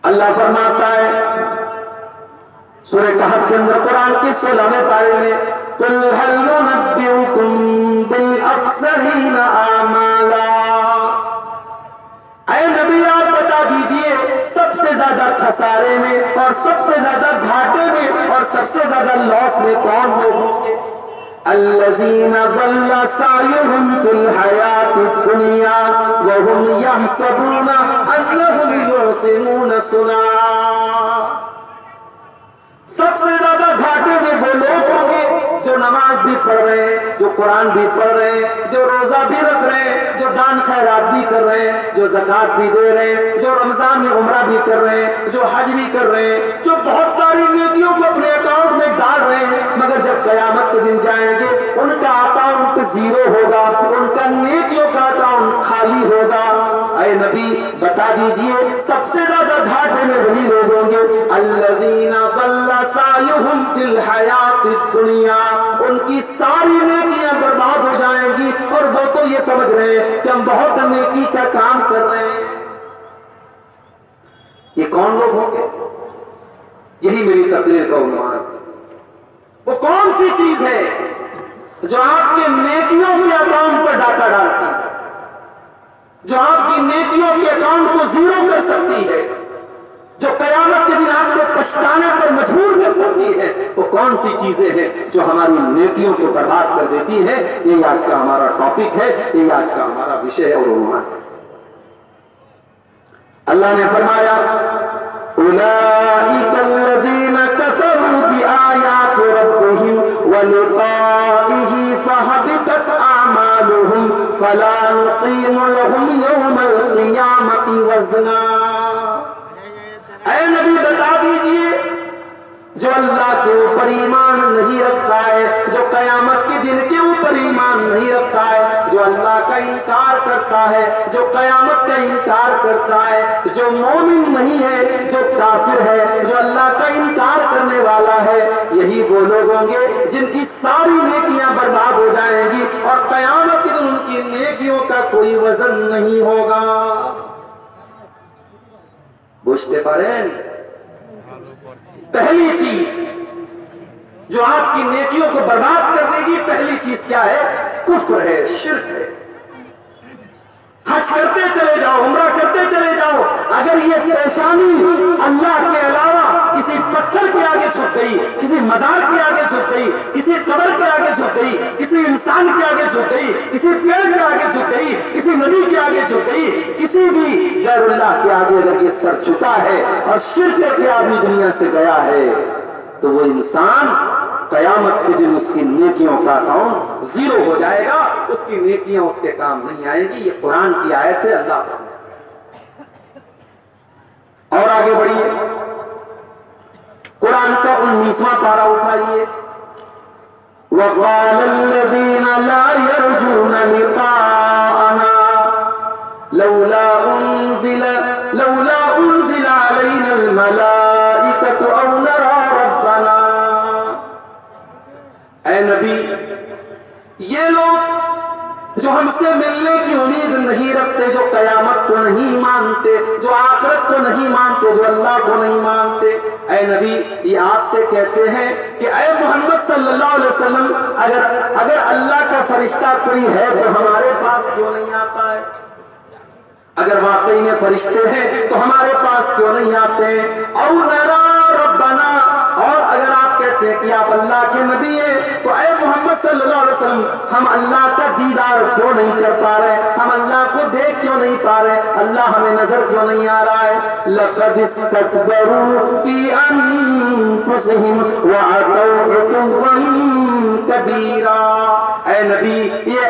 اللہ فرماتا ہے سورہ کہف کے اندر قرآن کی 16ویں پارے میں قُلْ هَلْ نُنَبِّئُكُمْ بِالْأَخْسَرِينَ أَعْمَالًا، اے نبی آپ بتا دیجئے سب سے زیادہ خسارے میں اور سب سے زیادہ گھاٹے میں اور سب سے زیادہ لاس میں کون لوگ ہوں گے؟ الذین ضل سعیہم فی الحیاۃ الدنیا وہم یحسبون انہم یحسنون صنعا، سب سے زیادہ گھاٹے میں وہ لوگ ہوں گے جو نماز بھی پڑھ رہے ہیں، جو قرآن بھی پڑھ رہے ہیں، جو روزہ بھی رکھ رہے ہیں، جو دان خیرات بھی کر رہے ہیں، جو زکوٰۃ بھی دے رہے ہیں، جو رمضان میں عمرہ بھی کر رہے ہیں، جو حج بھی کر رہے ہیں، جو بہت ساری نیکیوں کو اپنے اکاؤنٹ میں ڈال رہے ہیں، مگر جب قیامت کے دن جائیں گے ان کا اکاؤنٹ زیرو ہوگا، ان کا نیکیوں کا اکاؤنٹ خالی ہوگا۔ اے نبی بتا دیجئے سب سے زیادہ گھاٹے میں وہی لوگ ہوں گے الذین ضل سعیہم فی الحیاۃ الدنیا، ان کی ساری نیکیاں برباد ہو جائیں گی اور وہ تو یہ سمجھ رہے ہیں کہ ہم بہت نیکی کا کام کر رہے ہیں۔ یہ کون لوگ ہوں گے؟ یہی میری تقریر کا عنوان۔ وہ کون سی چیز ہے جو آپ کے نیکیوں کے اکاؤنٹ پر ڈاکہ ڈالتی ہے، جو آپ کی نیکیوں کے اکاؤنٹ کو زیرو کر سکتی ہے، جو قیامت کے دن آپ کو پچھتانے پر مجبور کر سکتی ہے؟ وہ کون سی چیزیں ہیں جو ہماری نیکیوں کو برباد کر دیتی ہیں؟ یہی آج کا ہمارا ٹاپک ہے، یہی آج کا ہمارا وشے ہے اور عنوان۔ اللہ نے فرمایا اولئک الذین کفروا بآیات ربہم ولقائہ فحبطت اعمالہم فلا نقیم لہم یوم القیامۃ وزنا۔ اے نبی بتا دیجئے جو اللہ کے اوپر ایمان نہیں رکھتا ہے، جو قیامت کے دن کے اوپر ایمان نہیں رکھتا ہے، جو اللہ کا انکار کرتا ہے، جو قیامت کا انکار کرتا ہے، جو مومن نہیں ہے، جو کافر ہے، جو اللہ کا انکار کرنے والا ہے، یہی وہ لوگ ہوں گے جن کی ساری نیکیاں برباد ہو جائیں گی اور قیامت کے دن ان کی نیکیوں کا کوئی وزن نہیں ہوگا۔ বুঝতে পারেন پہلی چیز جو آپ کی نیکیوں کو برباد کر دے گی، پہلی چیز کیا ہے؟ کفر ہے، شرک ہے۔ حج کرتے چلے جاؤ، عمرہ کرتے چلے جاؤ، اگر یہ پیشانی اللہ کے علاوہ کسی پتھر کے آگے جھک گئی، کسی مزار کے آگے جھک گئی، کسی قبر کے آگے جھک گئی، کسی انسان کے آگے جھک گئی، کسی پیڑ کے آگے جھک گئی، کسی ندی کے آگے جھک گئی، کسی بھی غیر اللہ کے آگے اگر یہ سر جھکا ہے اور شرک کر کے آدمی دنیا سے گیا ہے تو وہ انسان قیامت کے دن اس کی نیکیوں کا اکاؤنٹ زیرو ہو جائے گا، اس کی نیکیاں اس کے کام نہیں آئیں گی۔ یہ قرآن کی آیت ہے، اللہ فرماتا ہے۔ اور آگے بڑھیے، قرآن کا 19واں پارہ اٹھائیے وَقَالَ الَّذِينَ لَا يَرْجُونَ لِقَاءَنَا لَوْلَا أُنزِلَ عَلَيْنَا الْمَلَائِكَةُ أَوْ نَرَى رَبَّنَا۔ اے نبی یہ لوگ جو ہم سے ملنے کی امید نہیں رکھتے، جو قیامت کو نہیں مانتے، جو آخرت کو نہیں مانتے، جو اللہ کو نہیں مانتے، اے نبی یہ آپ سے کہتے ہیں کہ اے محمد صلی اللہ علیہ وسلم اگر اللہ کا فرشتہ کوئی ہے تو ہمارے پاس کیوں نہیں آتا ہے؟ اگر واقعی میں فرشتے ہیں تو ہمارے پاس کیوں نہیں آتے ہیں؟ او نرا ربنا، اور اگر آپ کہتے ہیں کہ آپ اللہ کے نبی ہیں تو اے محمد صلی اللہ علیہ وسلم ہم اللہ کا دیدار کیوں نہیں کر پا رہے؟ ہم اللہ کو دیکھ کیوں نہیں پا رہے؟ اللہ ہمیں نظر کیوں نہیں آ رہا ہے؟ لَقَدِ اسْتَكْبَرُوا فِي أَنفُسِهِمْ وَعَتَوْا عُتُوًّا كَبِيرًا۔ اے نبی یہ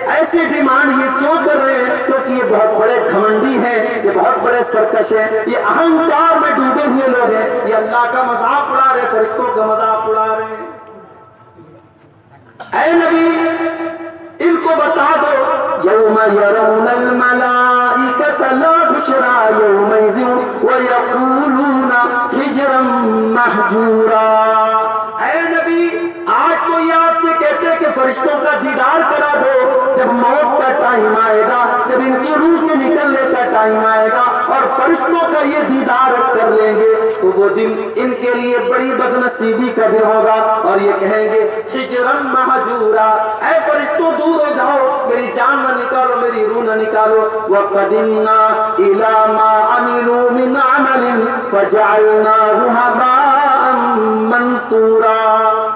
ایسے ڈیمانڈ یہ کیوں کر رہے ہیں؟ کیونکہ یہ بہت بڑے گھمنڈی ہیں، یہ بہت بڑے سرکش ہیں، یہ اہنکار میں ڈوبے ہوئے لوگ ہیں، یہ اللہ کا مذاق اڑا رہے، فرشتوں کا مذاق اڑا رہے ہیں۔ اے نبی ان کو بتا دو یوم یرون الملائکۃ لا بشرا یومئذ ویقولون حجرا محجورا۔ اے نبی آج تو یہ آپ سے کہتے ہیں کہ فرشتوں کا دیدار دیدار کرا دو. جب موت کا ٹائم آئے گا, جب ان کی روح کے نکلنے کا ٹائم آئے گا اور فرشتوں کا یہ دیدار کر لیں گے, تو وہ دن ان کے لیے بڑی بدنصیبی کا دن ہوگا, اور یہ کہیں گے حجرم مہجورا, اے فرشتوں دور ہو جاؤ, میری جان نہ نکالو, میری روح نہ نکالو. وَقَدِمْنَا إِلَى مَا عَمِلُوا مِنْ عَمَلٍ فَجَعَلْنَاهُ هَبَاءً مَنْثُورًا.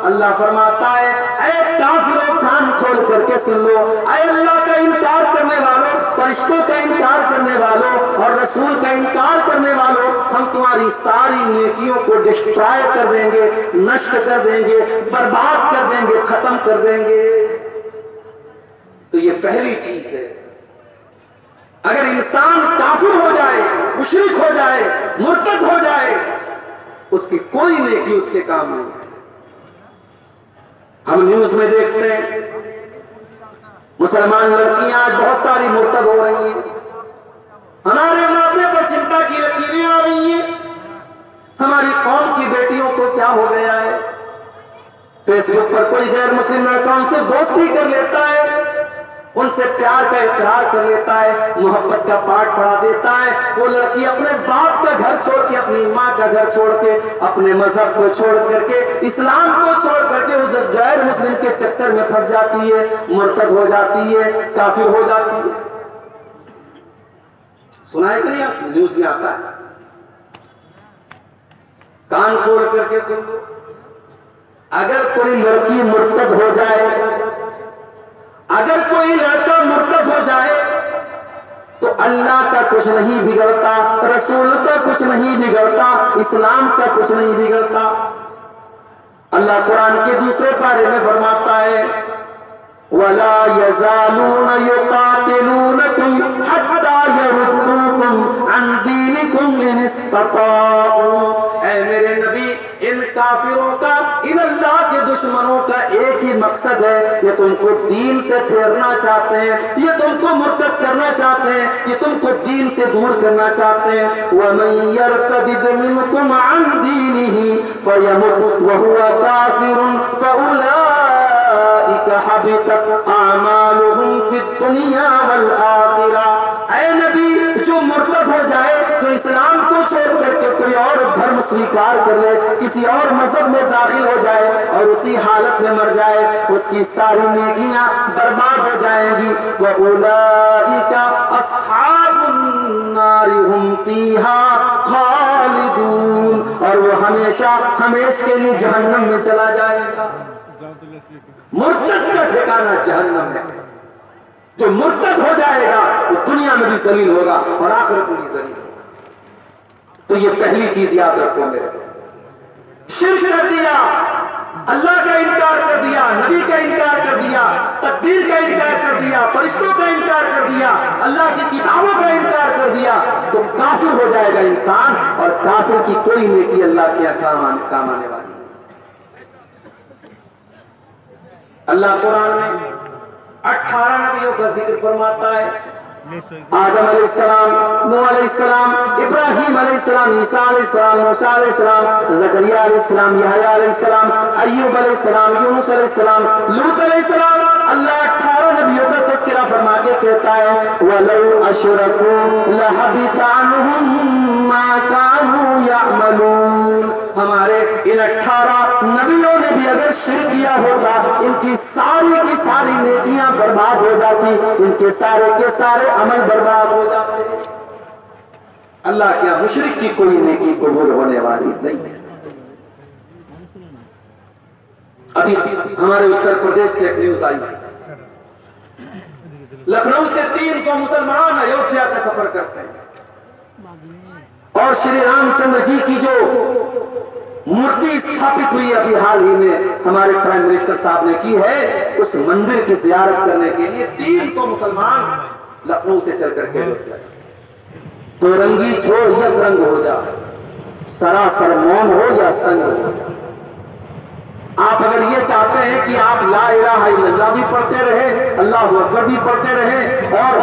اللہ فرماتا ہے اے کافروں کان کھول کر کے سن لو, اے اللہ کا انکار کرنے والوں, فرشتوں کا انکار کرنے والوں اور رسول کا انکار کرنے والوں, ہم تمہاری ساری نیکیوں کو ڈسٹرائے کر دیں گے, نشٹ کر دیں گے, برباد کر دیں گے, ختم کر دیں گے. تو یہ پہلی چیز ہے. اگر انسان کافر ہو جائے, مشرک ہو جائے, مرتد ہو جائے, اس کی کوئی نیکی اس کے کام نہیں ہے. ہم نیوز میں دیکھتے ہیں مسلمان لڑکیاں آج بہت ساری مرتد ہو رہی ہیں, ہمارے ماتھے پر چنتا کی لکیریں آ رہی ہیں. ہماری قوم کی بیٹیوں کو کیا ہو گیا ہے, فیس بک پر کوئی غیر مسلم لڑکا ان سے دوستی کر لیتا ہے, ان سے پیار کا اقرار کر لیتا ہے, محبت کا پاٹ پڑھا دیتا ہے. وہ لڑکی اپنے باپ کا گھر چھوڑ کے, اپنی ماں کا گھر چھوڑ کے, اپنے مذہب کو چھوڑ کر کے, اسلام کو چھوڑ کر کے اس غیر مسلم کے چکر میں پھنس جاتی ہے, مرتد ہو جاتی ہے, کافر ہو جاتی ہے. سنا ہے کہ نہیں, آپ نیوز میں آتا ہے, کان کھول کر کے سن لو. اگر کوئی لڑکی مرتد ہو جائے, اگر کوئی لڑکا مرتد ہو جائے, تو اللہ کا کچھ نہیں بگڑتا, رسول کا کچھ نہیں بگڑتا, اسلام کا کچھ نہیں بگڑتا. اللہ قرآن کے دوسرے پارے میں فرماتا ہے وَلَا يَزَالُونَ يُقَاتِلُونَكُمْ حَتَّى يَرُدُّوكُمْ عَنْ دِينِكُمْ إِنِ اسْتَطَاعُوا. اے میرے نبی, ان کافروں کا, ان اللہ کے دشمنوں کا ایک ہی مقصد ہے, یہ تم کو دین سے پھیرنا چاہتے ہیں, یہ تم کو مرتد کرنا چاہتے ہیں, یہ تم کو دین سے دور کرنا چاہتے ہیں. وَمَن يَرْتَدِدْ مِنْكُمْ عَنْ دِينِهِ فَيَمُتْ وَهُوَ كَافِرٌ فَأُولَٰئِكَ حَبِطَتْ أَعْمَالُهُمْ فِي الدُّنْيَا وَالْآخِرَةِ. اے نبی, جو مرتد ہو جائے, جو اسلام کو چھوڑ کر کے کوئی اور دھرم سویکار کر لے, کسی اور مذہب میں داخل ہو جائے اور اسی حالت میں مر جائے, اس کی ساری نیکیاں برباد ہو جائیں گی. وَأُولَٰئِكَ أَصْحَابُ النَّارِ هُمْ فِيهَا خَالِدُونَ. اور وہ ہمیشہ ہمیشہ کے لیے جہنم میں چلا جائے گا. مرتد کا ٹھکانہ جہنم ہے. جو مرتد ہو جائے گا وہ دنیا میں بھی ذلیل ہوگا اور آخرت میں بھی ذلیل ہوگا. تو یہ پہلی چیز یاد رکھو میرے, شرک کر دیا, اللہ کا انکار کر دیا, نبی کا انکار کر دیا, تقدیر کا انکار کر دیا, فرشتوں کا انکار کر دیا, اللہ کی کتابوں کا انکار کر دیا, تو کافر ہو جائے گا انسان, اور کافر کی کوئی نیکی اللہ کے کام آنے والی. اللہ قرآن میں 18 نبیوں کا ذکر فرماتا ہے. آدم علیہ السلام, نوح علیہ السلام, ابراہیم علیہ السلام, عیسیٰ علیہ السلام, موسیٰ علیہ السلام, زکریا علیہ السلام, یحییٰ علیہ السلام, ایوب علیہ السلام, یونس علیہ السلام, لوط علیہ السلام. اللہ 18 نبیوں کا تذکرہ فرما کے کہتا ہے وَلَوْ أَشْرَكُوا لَحَبِطَ عَنْهُمْ مَا كَانُوا يَعْمَلُونَ. ہمارے ان 18 نبیوں نے بھی اگر شرک کیا ہوتا, ان کی ساری نیکیاں برباد ہو جاتی, ان کے سارے عمل برباد ہو جاتے. اللہ کیا مشرک کی کوئی نیکی قبول ہونے والی نہیں ہے. ابھی ہمارے اتر پردیش سے ایک نیوز آئی, لکھنؤ سے 300 مسلمان ایودھیا کا سفر کرتے ہیں, اور شری رام چندر جی کی جو مورتی استھاپت ہوئی ابھی حال ہی میں ہمارے پرائم منسٹر صاحب نے کی ہے, اس مندر کی زیارت کرنے کے لیے 300 مسلمان لکھنؤ سے چل کر کے ایودھیا. دو رنگی چھوڑ یک رنگ ہو جا, سراسر موم ہو یا سنگ ہو. آپ اگر یہ چاہتے ہیں کہ آپ لا الہ الا اللہ بھی پڑھتے رہے, اللہ اکبر بھی پڑھتے رہے, اور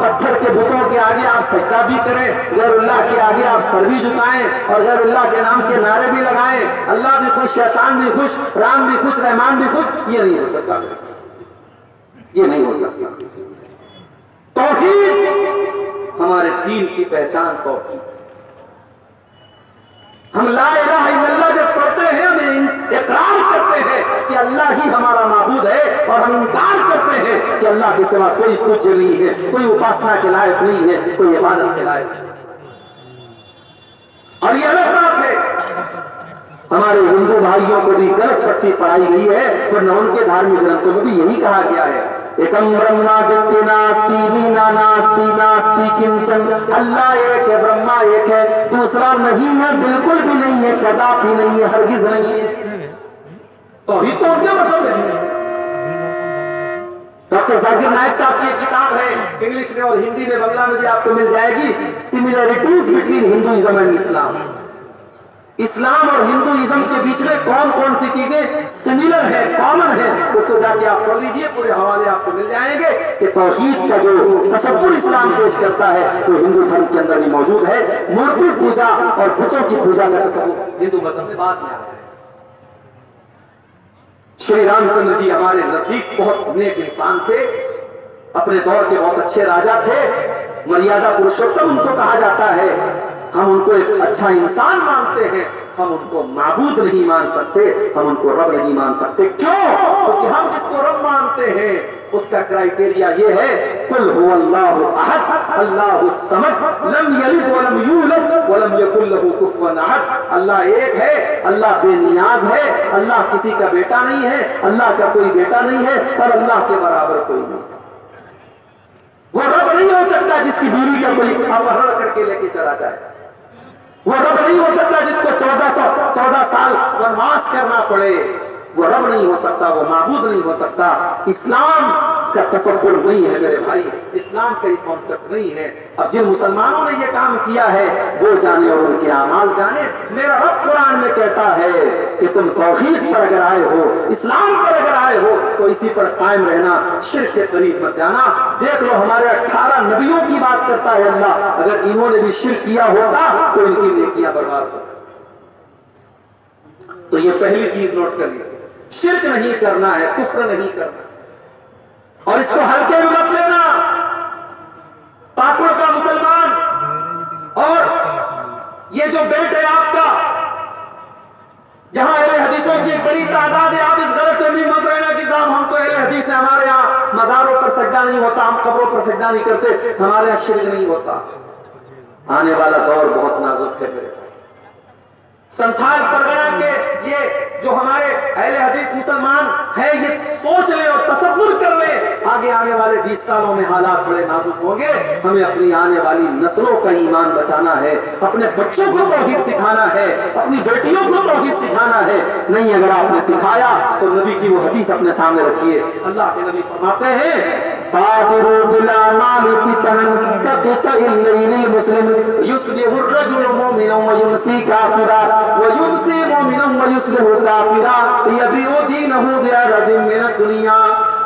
پتھر کے بتوں کے آگے آپ سجدہ بھی کریں, غیر اللہ کے آگے آپ سر بھی جھکائیں, اور غیر اللہ کے نام کے نعرے بھی لگائیں, اللہ بھی خوش, شیطان بھی خوش, رام بھی خوش, رحمان بھی خوش, یہ نہیں ہو سکتا. یہ نہیں ہو سکتا. توحید ہمارے دین کی پہچان توحید. ہم لا الہ الا اللہ جب پڑھتے ہیں ہم اقرار کرتے ہیں کہ اللہ ہی ہمارا معبود ہے اور ہم انکار کرتے ہیں کہ اللہ کے سوا کوئی کچھ نہیں ہے, کوئی اپاسنا کے لائق نہیں ہے, کوئی عبادت کے لائق نہیں. اور یہ الگ بات ہے ہمارے ہندو بھائیوں کو بھی غلط پٹی پڑھائی گئی ہے, ورنہ ان کے دھارمک گرنتھوں میں بھی یہی کہا گیا ہے ایکم برہما جتی ناستی بینا ناستی ناستی کنچن. اللہ ایک ہے, برہما ایک ہے, دوسرا نہیں ہے, بالکل بھی نہیں ہے, کداپی نہیں ہے, ہرگز نہیں ہے. توحید تو ان کے مذہب میں نہیں ہے. ڈاکٹر ذاکر نائک صاحب کی ایک کتاب ہے, انگلش میں اور ہندی میں بنگلہ میں بھی آپ کو مل جائے گی, سملیرٹیز بٹوین ہندوازم اینڈ اسلام. اسلام اور ہندوازم کے بیچ میں کون کون سی چیزیں سملر ہے, کامن ہے, اس کو جا کے آپ پڑھ لیجئے, پورے حوالے آپ کو مل جائیں گے کہ توحید کا جو تصور اسلام پیش کرتا ہے وہ ہندو دھرم کے اندر بھی موجود ہے. مورتی پوجا اور بتوں کی پوجا کا تصور ہندو مذہب میں بعد میں آتا ہے. شری رام چندر جی ہمارے نزدیک بہت نیک انسان تھے, اپنے دور کے بہت اچھے راجا تھے, مریادہ پروشوتم ان کو کہا جاتا ہے. ہم ان کو ایک اچھا انسان مانتے ہیں, ہم ان کو معبود نہیں مان سکتے, ہم ان کو رب نہیں مان سکتے. کیوں؟ کیونکہ ہم جس کو رب مانتے ہیں اس کا کرائٹیریا یہ ہے قل هو اللہ احد اللہ الصمد لم یلد ولم یولد ولم یکن له کفوا احد. اللہ ایک ہے, اللہ بے نیاز ہے, اللہ کسی کا بیٹا نہیں ہے, اللہ کا کوئی بیٹا نہیں ہے, اور اللہ کے برابر کوئی نہیں. وہ رب نہیں ہو سکتا جس کی بیوی کا کوئی اپہرن کر کے لے کے چلا جائے. وہ رب نہیں ہو سکتا جس کو 14 سال ونواس کرنا پڑے. وہ رب نہیں ہو سکتا, وہ معبود نہیں ہو سکتا. اسلام کا تصور نہیں ہے میرے بھائی, اسلام کا یہ کانسیپٹ نہیں ہے. اب جن مسلمانوں نے یہ کام کیا ہے وہ جانے اور ان کے اعمال جانے. میرا رب قرآن میں کہتا ہے کہ تم توحید پر اگر آئے ہو, اسلام پر اگر آئے ہو تو اسی پر قائم رہنا, شرک کے قریب مت جانا. دیکھ لو ہمارے 18 نبیوں کی بات کرتا ہے اللہ, اگر انہوں نے بھی شرک کیا ہوتا تو ان کی نیکیاں برباد ہوتی. تو یہ پہلی چیز نوٹ کر لیجیے, شرک نہیں کرنا ہے, کفر نہیں کرنا, اور اس کو ہلکے میں مت لینا. پاکڑ کا مسلمان اور یہ جو بیلٹ ہے آپ کا, جہاں اہل حدیثوں کی ایک بڑی تعداد ہے, آپ اس غلط فہمی مت رہنا کہ صاحب ہم تو اہل حدیث ہیں, ہمارے یہاں مزاروں پر سجدہ نہیں ہوتا, ہم قبروں پر سجدہ نہیں کرتے, ہمارے یہاں شرک نہیں ہوتا. آنے والا دور بہت نازک ہے میرے. سنتھال پرگنہ کے یہ جو ہمارے اہل حدیث مسلمان ہیں, یہ سوچ لیں اور تصور کر لیں آگے آنے والے 20 سالوں میں حالات بڑے نازک ہوں گے. ہمیں اپنی آنے والی نسلوں کا ایمان بچانا ہے, اپنے بچوں کو توحید سکھانا ہے, اپنی بیٹیوں کو توحید سکھانا ہے. نہیں اگر آپ نے سکھایا تو نبی کی وہ حدیث اپنے سامنے رکھیے. اللہ کے نبی فرماتے ہیں بادروا بالاعمال فتنا كقطع الليل المسلم يصبح الرجل مؤمنا ويمسي كافرا ويمسي مؤمنا ويصبح كافرا يبيع دينه بعرض من الدنيا.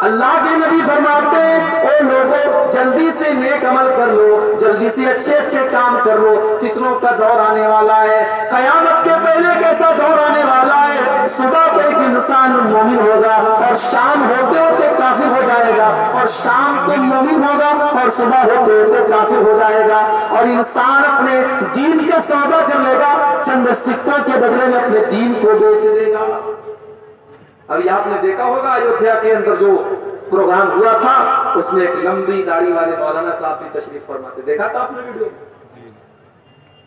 اللہ کے نبی فرماتے ہیں اے لوگوں جلدی سے نیک عمل کر لو, جلدی سے اچھے اچھے کام کر لو, فتنوں کا دور آنے والا ہے. قیامت کے پہلے کیسا دور آنے والا ہے, صبح کو ایک انسان مومن ہوگا اور شام ہوتے ہوتے کافر ہو جائے گا, اور شام کو مومن ہوگا اور صبح ہوتے ہوتے کافر ہو جائے گا. اور انسان اپنے دین کا سودا کر لے گا, چند سکوں کے بدلے میں اپنے دین کو بیچ دے گا. ابھی آپ نے دیکھا ہوگا ایودھیا کے اندر جو پروگرام ہوا تھا, اس میں ایک لمبی داڑھی والے مولانا صاحب بھی تشریف فرماتے, دیکھا تھا آپ نے ویڈیو.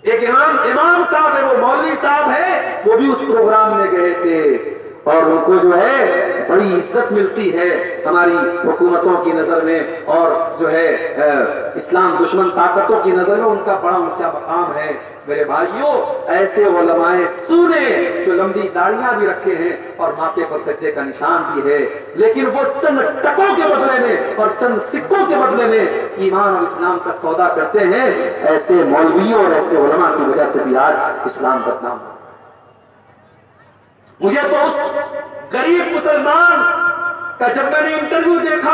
ایک امام صاحب ہے, وہ مولوی صاحب ہے, وہ بھی اس پروگرام میں گئے تھے, اور ان کو جو ہے بڑی عزت ملتی ہے ہماری حکومتوں کی نظر میں, اور جو ہے اسلام دشمن طاقتوں کی نظر میں ان کا بڑا اونچا مقام ہے. میرے بھائیوں, ایسے علماء سونے جو لمبی داڑیاں بھی رکھے ہیں اور ماتھے پر سجدے کا نشان بھی ہے, لیکن وہ چند ٹکوں کے بدلے میں اور چند سکوں کے بدلے میں ایمان اور اسلام کا سودا کرتے ہیں. ایسے مولویوں اور ایسے علماء کی وجہ سے بھی آج اسلام بدنام ہے. مجھے تو اس غریب مسلمان کا جب میں نے انٹرویو دیکھا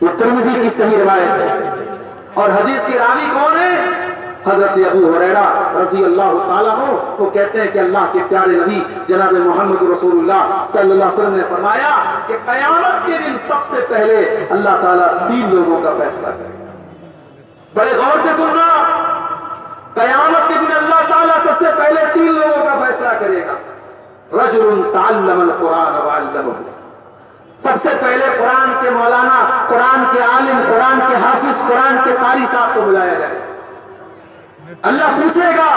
یہ ترمذی کی صحیح روایت ہے۔ اور حدیث کے راوی کون ہے؟ حضرت ابو ہریرہ رضی اللہ تعالیٰ عنہ، وہ کہتے ہیں کہ اللہ کے پیارے نبی جناب محمد رسول اللہ صلی اللہ علیہ وسلم نے فرمایا کہ قیامت کے دن سب سے پہلے اللہ تعالیٰ 3 لوگوں کا فیصلہ کرے گا۔ بڑے غور سے سننا، قیامت کے دن اللہ تعالیٰ سب سے پہلے 3 لوگوں کا فیصلہ کرے گا۔ رجل تعلم القرآن وعلمہ، سب سے پہلے قرآن کے مولانا، قرآن کے عالم، قرآن کے حافظ، قرآن کے قاری صاحب کو بلایا جائے۔ اللہ پوچھے گا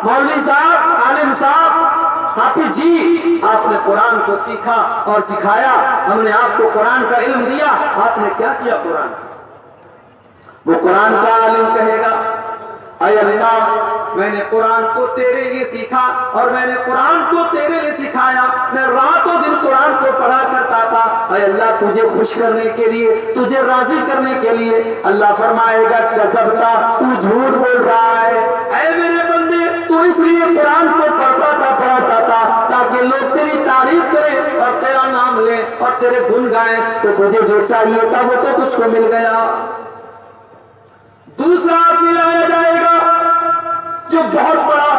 مولوی صاحب، عالم صاحب، حافظ جی آپ نے قرآن کو سیکھا اور سکھایا، ہم نے آپ کو قرآن کا علم دیا، آپ نے کیا کیا قرآن؟ وہ قرآن کا عالم کہے گا اے اللہ میں نے قرآن کو تیرے لیے سیکھا اور میں نے قرآن کو تیرے لیے سکھایا، میں رات و دن قرآن کو پڑھا کرتا تھا اے اللہ تجھے خوش کرنے کے لیے، تجھے راضی کرنے کے لیے۔ اللہ فرمائے گا کذبتا، تو جھوٹ بول رہا ہے، اے میرے بندے تو اس لیے قرآن کو پڑھتا تھا تاکہ لوگ تیری تعریف کریں اور تیرا نام لیں اور تیرے گن گائیں، تو تجھے جو چاہیے تھا وہ تو تجھ کو مل گیا۔ دوسرا آدمی لایا جائے گا جو بہت بڑا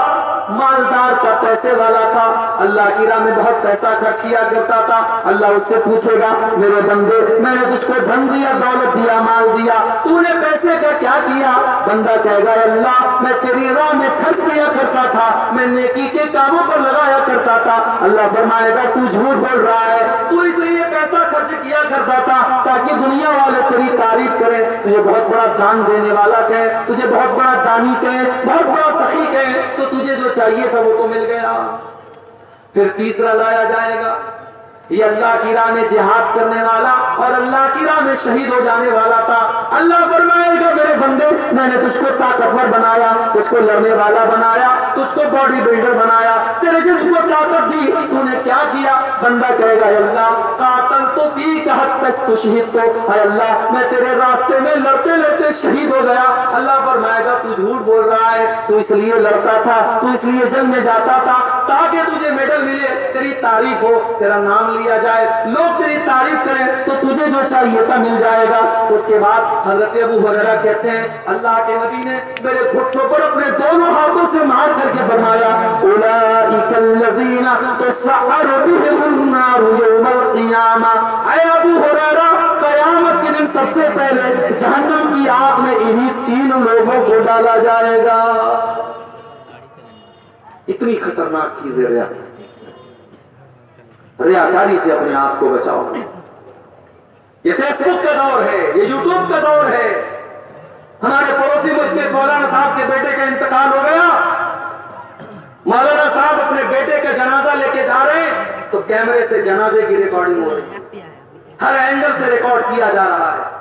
مالدار تھا، پیسے والا تھا، اللہ کی راہ میں بہت پیسہ خرچ کیا کرتا تھا۔ اللہ اس سے پوچھے گا میرے بندے میں نے تجھ کو دھن دیا، دولت دیا، مال دیا، تو نے پیسے کا کیا کیا؟ بندہ کہے گا اللہ میں تیری راہ میں خرچ کیا کرتا تھا، میں نیکی کے کاموں پر لگایا کرتا تھا۔ اللہ فرمائے گا تو جھوٹ بول رہا ہے، تو اس لیے پیسہ خرچ کیا کرتا تھا تاکہ دنیا والے تیری تعریف کریں، تجھے بہت بڑا دان دینے والا کہیں، تجھے بہت بڑا دانی کہیں، بہت بڑا سخی کہیں، تو تجھے جو چاہیے تھا وہ تو مل گیا۔ پھر تیسرا لایا جائے گا، یہ اللہ کی راہ میں جہاد کرنے والا اور اللہ کی راہ میں شہید ہو جانے والا تھا۔ اللہ فرمائے گا میرے بندے میں نے تجھ کو طاقتور بنایا، تجھ کو لڑنے والا بنایا، تجھ کو باڈی بلڈر بنایا، تیرے جسم کو طاقت دی، تو نے کیا کیا؟ بندہ کہے گا اللہ قاتل تو فیک حتی استشہدت، اے اللہ میں تیرے راستے میں لڑتے لڑتے شہید ہو گیا۔ اللہ فرمائے گا تو جھوٹ بول رہا ہے، تو اس لیے لڑتا تھا، تو اس لیے جنگ میں جاتا تھا تاکہ تجھے میڈل ملے، تیری تعریف ہو، تیرا نام لیا جائے، لوگ تیری تعریف کریں، تو تجھے جو چاہیے تھا مل جائے گا۔ اس کے بعد حضرت ابو ہریرہ کہتے ہیں اللہ کے نبی نے میرے گھٹنوں پر اپنے دونوں ہاتھوں سے مار کر کے فرمایا اولئک الذین تسعر بهم النار یوم القیامہ، اے ابو ہریرہ قیامت کے دن سب سے پہلے جہنم کی آگ میں انہی 3 لوگوں کو ڈالا جائے گا۔ اتنی خطرناک چیز ہے ریا، ریاکاری سے اپنے آپ کو بچاؤ۔ یہ فیس بک کا دور ہے، یہ یوٹیوب کا دور ہے۔ ہمارے پڑوسی ملک میں مولانا صاحب کے بیٹے کا انتقال ہو گیا، مولانا صاحب اپنے بیٹے کا جنازہ لے کے جا رہے ہیں تو کیمرے سے جنازے کی ریکارڈنگ ہو رہی ہے، ہر اینگل سے ریکارڈ کیا جا رہا ہے۔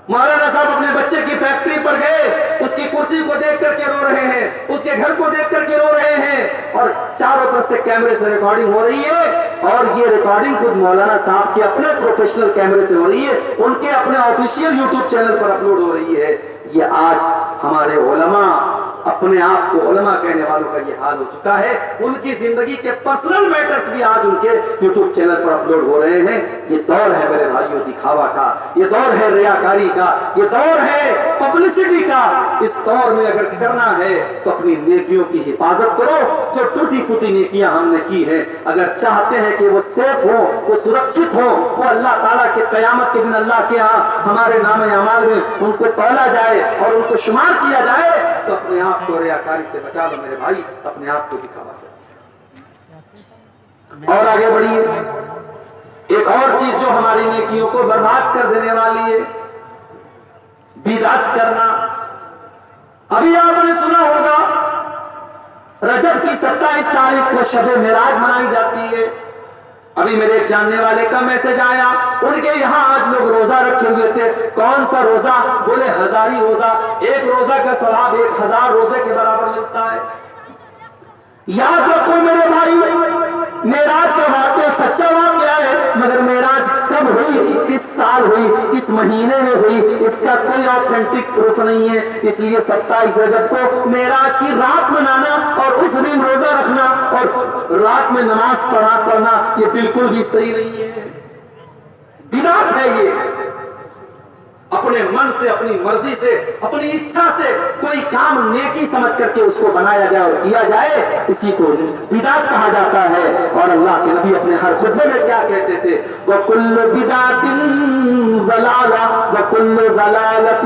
مولانا صاحب اپنے بچے کی فیکٹری پر گئے، اس کی کرسی کو دیکھ کر کے رو رہے ہیں، اس کے گھر کو دیکھ کر کے رو رہے ہیں، اور چاروں طرف سے کیمرے سے ریکارڈنگ ہو رہی ہے، اور یہ ریکارڈنگ خود مولانا صاحب کے اپنے پروفیشنل کیمرے سے ہو رہی ہے، ان کے اپنے آفیشیل یوٹیوب چینل پر اپلوڈ ہو رہی ہے۔ یہ آج ہمارے علماء، اپنے آپ کو علماء کہنے والوں کا یہ حال ہو چکا ہے، ان کی زندگی کے پرسنل میٹرز بھی آج ان کے یوٹیوب چینل پر اپلوڈ ہو رہے ہیں۔ یہ دور ہے میرے بھائیوں دکھاوا کا، یہ دور ہے ریاکاری کا، یہ دور ہے پبلسٹی کا۔ اس دور میں اگر کرنا ہے تو اپنی نیکیوں کی حفاظت کرو، جو ٹوٹی پھوٹی نیکیاں ہم نے کی ہیں، اگر چاہتے ہیں کہ وہ سیف ہو، وہ سرکشت ہو، وہ اللہ تعالیٰ کے قیامت کے دن اللہ کے ہاں ہمارے نام اعمال میں ان کو تولا جائے اور ان کو شمار کیا جائے، تو اپنے آپ کو ریاکاری سے بچا لو میرے بھائی، اپنے آپ کو دکھاوا سے۔ اور آگے بڑھیے، ایک اور چیز جو ہماری نیکیوں کو برباد کر دینے والی ہے، بدعت کرنا۔ ابھی آپ نے سنا ہوگا رجب کی 27 تاریخ کو شب معراج منائی جاتی ہے۔ ابھی میرے ایک جاننے والے کا میسج آیا، ان کے یہاں آج لوگ روزہ رکھے ہوئے تھے۔ کون سا روزہ؟ بولے ہزاری روزہ، ایک روزہ کا ثواب 1000 روزے کے برابر ملتا ہے۔ یاد رکھو میرے بھائی، معراج کا واقعہ سچا واقعہ ہے، مگر معراج کب ہوئی، کس سال ہوئی، کس مہینے میں ہوئی، اس کا کوئی آتھینٹک پروف نہیں ہے۔ اس لیے 27 رجب کو معراج کی رات منانا اور اس دن روزہ رکھنا اور رات میں نماز پڑھنا یہ بالکل بھی صحیح نہیں ہے، بدعت ہے یہ۔ اپنے من سے، اپنی مرضی سے، اپنی اچھا سے کوئی کام نیکی سمجھ کر کے اس کو بنایا جائے اور کیا جائے، اسی کو بدعت کہا جاتا ہے۔ اور اللہ کے نبی اپنے ہر خطبے میں کیا کہتے تھے؟ وَكُلُّ بِدْعَةٍ ضَلَالَةٍ وَكُلُّ ضَلَالَةٍ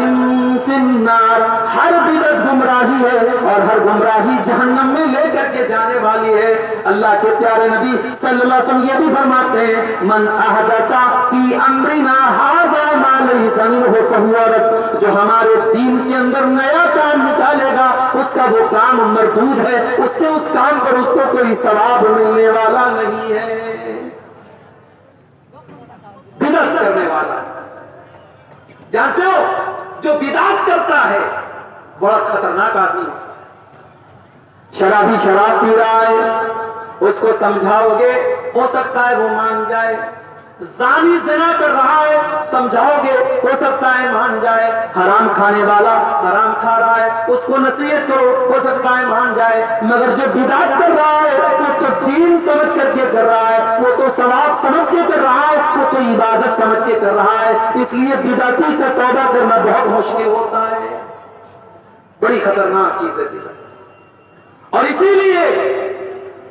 فِي النَّارِ، ہر بدعت گمراہی ہے اور ہر گمراہی جہنم میں لے کر کے جانے والی ہے۔ اللہ کے پیارے نبی صلی اللہ علیہ وسلم یہ بھی فرماتے ہیں من احدث فی امرنا ھذا ما لیس منہ فہو رد، جو ہمارے دین کے اندر نیا کام نکالے گا اس کا وہ کام مردود ہے، اس کے اس کام پر اس کو کوئی ثواب ملنے والا نہیں ہے۔ بدعت کرنے والا، جانتے ہو جو بدعت کرتا ہے بڑا خطرناک آدمی ہے۔ شرابی شراب پی رہا ہے، اس کو سمجھاؤ گے ہو سکتا ہے وہ مان جائے۔ زانی زنا کر رہا ہے، سمجھاؤ گے ہو سکتا ہے مان جائے۔ حرام کھانے والا حرام کھا رہا ہے، اس کو نصیحت کرو ہو سکتا ہے مان جائے۔ مگر جو بدعت کر رہا ہے وہ تو دین سمجھ کر کے کر رہا ہے، وہ تو ثواب سمجھ کے کر رہا ہے، وہ تو عبادت سمجھ کے کر رہا ہے۔ اس لیے بدعتی کا توبہ کرنا بہت مشکل ہوتا ہے، بڑی خطرناک چیز ہے بدعت۔ اور اسی لیے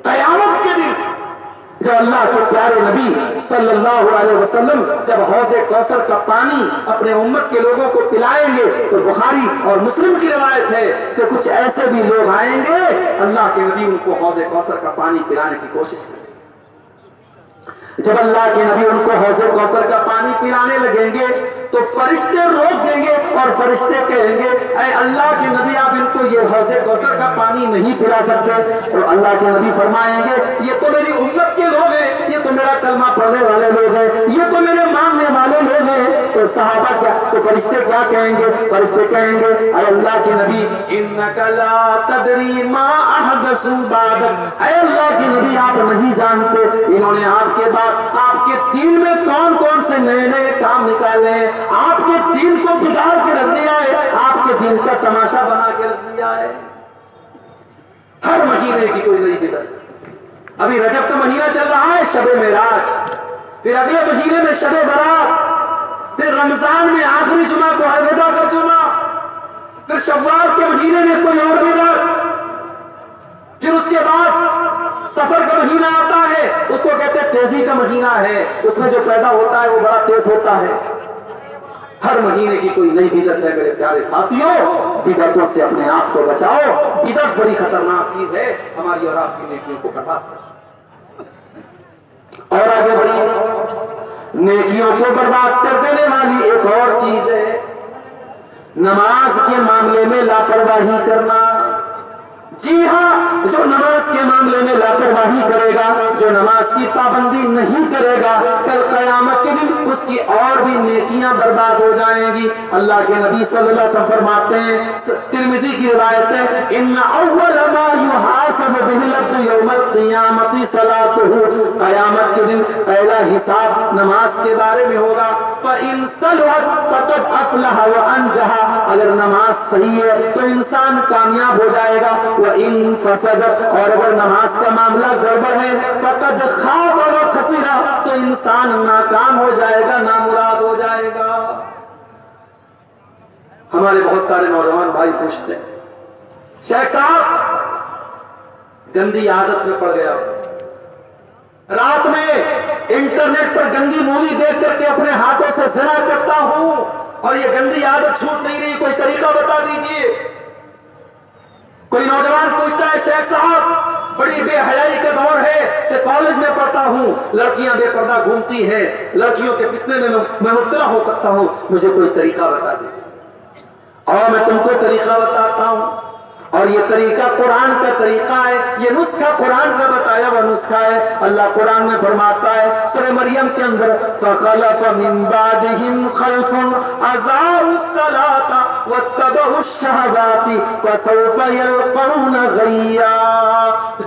قیامت کے دن جب اللہ کے پیارے نبی صلی اللہ علیہ وسلم جب حوض کوثر کا پانی اپنے امت کے لوگوں کو پلائیں گے تو بخاری اور مسلم کی روایت ہے کہ کچھ ایسے بھی لوگ آئیں گے اللہ کے نبی ان کو حوض کوثر کا پانی پلانے کی کوشش کریں گے۔ جب اللہ کے نبی ان کو حوض کوثر کا پانی پلانے لگیں گے تو فرشتے روک دیں گے اور فرشتے کہیں گے اے اللہ کے نبی آپ ان کو یہ حوض کوثر کا پانی نہیں پلا سکتے۔ اور اللہ کے نبی فرمائیں گے یہ تو میری امت کے لوگ ہیں، یہ تو میرا کلمہ پڑھنے والے لوگ ہیں، یہ تو میرے ماننے والے لوگ ہیں۔ تو صحابہ کیا، تو فرشتے کیا کہیں گے؟ فرشتے کہیں گے اے اللہ کے نبی انک لا تدری ما احدثوا بعدک، اے اللہ کے نبی آپ نہیں جانتے انہوں نے آپ کے بعد آپ کے دین میں کون کون سے نئے نئے کام نکالے ہیں، آپ کے دین کو بگاڑ کے رکھ دیا ہے، آپ کے دین کا تماشا بنا کے رکھ دیا ہے۔ ہر مہینے کی کوئی نئی بدعت۔ ابھی رجب کا مہینہ چل رہا ہے، شب معراج، پھر اگلے مہینے میں شب برات، پھر رمضان میں آخری جمعہ کو الوداع کا جمعہ، پھر شوال کے مہینے میں کوئی اور بدعت، پھر اس کے بعد سفر کا مہینہ آتا ہے، اس کو کہتے ہیں تیزی کا مہینہ ہے، اس میں جو پیدا ہوتا ہے وہ بڑا تیز ہوتا ہے۔ ہر مہینے کی کوئی نئی بدعت ہے میرے پیارے ساتھیوں، بدعتوں سے اپنے آپ کو بچاؤ۔ بدعت بڑی خطرناک چیز ہے، ہماری اور آپ کی نیکیوں کو برباد کرتی ہے۔ اور آگے بڑھی، نیکیوں کو برباد کر دینے والی ایک اور چیز ہے نماز کے معاملے میں لاپرواہی کرنا۔ جی ہاں، جو نماز کے معاملے میں لاپرواہی کرے گا، جو نماز کی پابندی نہیں کرے گا، کل قیامت کے دن اس کی اور بھی نیکیاں برباد ہو جائیں گی۔ اللہ کے نبی صلی اللہ علیہ وسلم فرماتے ہیں، ترمذی کی روایت ہے ان اول ما يحاسب به العبد يوم القيامة صلاته، قیامت کے دن پہلا حساب نماز کے بارے میں ہوگا۔ فإن صلحت فقد أفلح وأنجح، اگر نماز صحیح ہے تو انسان کامیاب ہو جائے گا، وَإِن فَسَدَتْ، اور اگر نماز کا معاملہ گڑبڑ ہے فَقَدْ خَابَ وَخَسِرَ، تو انسان ناکام ہو جائے گا، نامراد ہو جائے گا۔ ہمارے بہت سارے نوجوان بھائی پوچھتے ہیں شیخ صاحب گندی عادت میں پڑ گیا، رات میں انٹرنیٹ پر گندی مووی دیکھ کر کے اپنے ہاتھوں سے زنا کرتا ہوں اور یہ گندی عادت چھوٹ نہیں رہی، کوئی طریقہ بتا دیجئے۔ کوئی نوجوان پوچھتا ہے شیخ صاحب بڑی بے حیائی کا دور ہے کہ کالج میں پڑھتا ہوں، لڑکیاں بے پردہ گھومتی ہیں، لڑکیوں کے فتنے میں مبتلا ہو سکتا ہوں، مجھے کوئی طریقہ بتا دیجیے۔ اور میں تم کو طریقہ بتاتا ہوں، اور یہ طریقہ قرآن کا طریقہ ہے، یہ نسخہ قرآن کا بتایا ہوا نسخہ ہے۔ اللہ قرآن میں فرماتا ہے سورہ مریم کے اندر فَخَلَفَ مِن بَعْدِهِمْ خَلْفٌ أَضَاعُوا الصَّلَاةَ وَاتَّبَعُوا الشَّهَوَاتِ فَسَوْفَ يَلْقَوْنَ غَيًّا،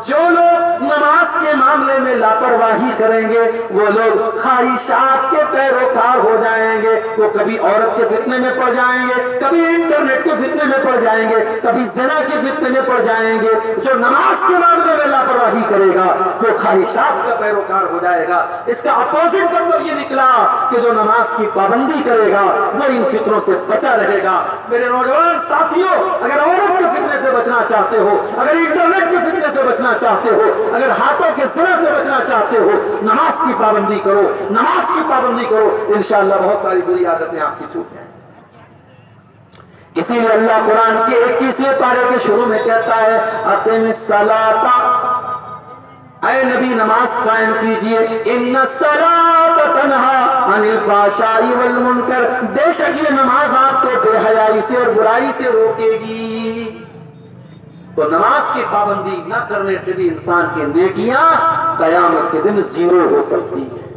جو لوگ نماز کے معاملے معاملے میں لاپرواہی کریں گے وہ لوگ خواہشات کے پیروکار ہو جائیں گے. وہ کبھی عورت کے فتنے میں پڑ جائیں گے, کبھی انٹرنیٹ کے فتنے میں پڑ جائیں گے, کبھی زنا کے فتنے میں پڑ جائیں گے. جو نماز کے معاملے میں لاپرواہی کرے گا وہ خواہشات کا پیروکار ہو جائے گا. اس کا اپوزٹ مطلب یہ نکلا کہ جو نماز کی پابندی کرے گا وہ ان فتنوں سے بچا رہے گا. میرے نوجوان ساتھیوں, اگر عورت کے فتنے سے بچنا چاہتے ہو, اگر انٹرنیٹ کے فتنے سے بچنا چاہتے ہو, اگر ہاتھوں کے زنا سے بچنا چاہتے ہو, نماز کی پابندی کرو, نماز کی پابندی کرو. انشاءاللہ بہت ساری بری عادتیں آپ کی چھوٹ جائیں. اسی لیے اللہ قرآن کے 21ویں پارے کے شروع میں کہتا ہے اقم الصلاۃ, اے نبی نماز قائم کیجئے, ان الصلاۃ تنہی عن الفحشاء والمنکر, بے شک یہ نماز آپ کو بے حیائی سے اور برائی سے روکے گی. تو نماز کی پابندی نہ کرنے سے بھی انسان کی نیکیاں قیامت کے دن زیرو ہو سکتی ہیں.